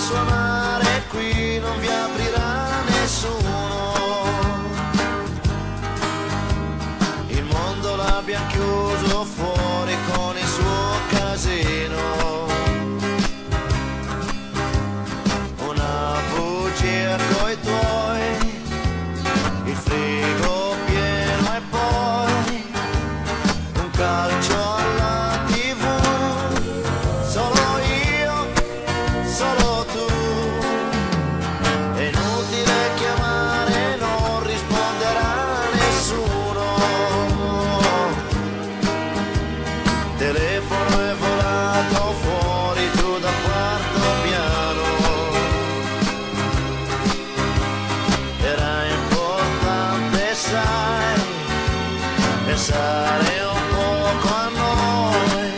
suonare qui non vi aprirà nessuno. Il mondo l'abbiamo chiuso fuori con il suo casino. Una bugia coi tuoi, il frigo pieno e poi un calcio alla TV. Solo io, solo tu. È inutile chiamare, non risponderà nessuno. Telefono è volato fuori giù dal quarto piano. Era importante, sai, pensare un poco a noi.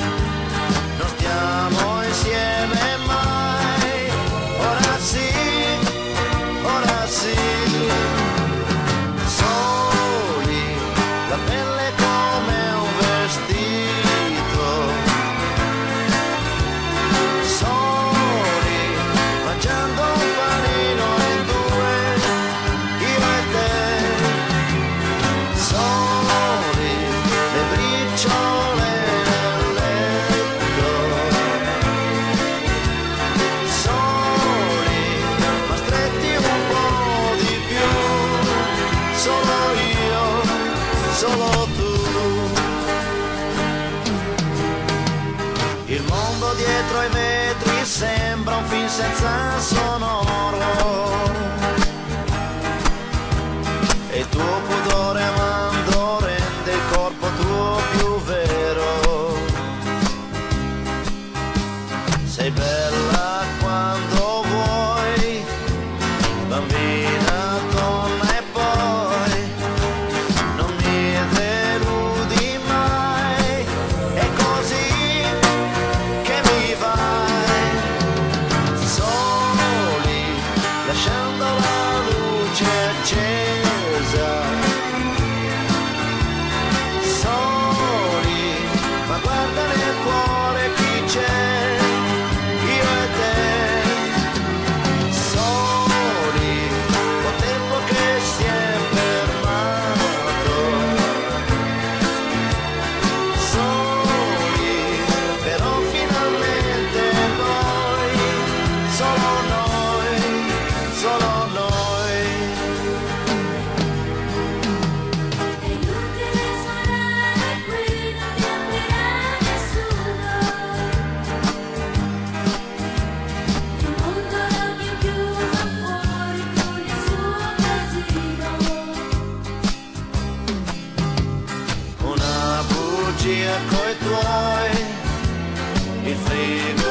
Non stiamo insieme mai. Ora sì, ora sì. Soli, la pelle come un vestito. Soli, mangiando un panino in due, io e te. Soli, le briciole nel letto. Soli, ma stretti un po' di più. Solo io, solo tu. Il mondo dietro ai vetri sembra un film senza sonoro. E il tuo pudore amando rende il corpo tuo più vero. Sei bella quando vuoi, bambina, donna e poi non mi deludi mai. È così che mi vai. Soli, lasciando la luce accesa. Soli, ma guarda nel cuore chi c'è, io e te. Soli, col tempo che si è fermato. Soli, però finalmente noi, solo noi, solo noi. È inutile suonare qui, non ti aprirà nessuno. Il mondo l'abbiamo chiuso fuori con il suo casino. Una bugia coi tuoi, il frigo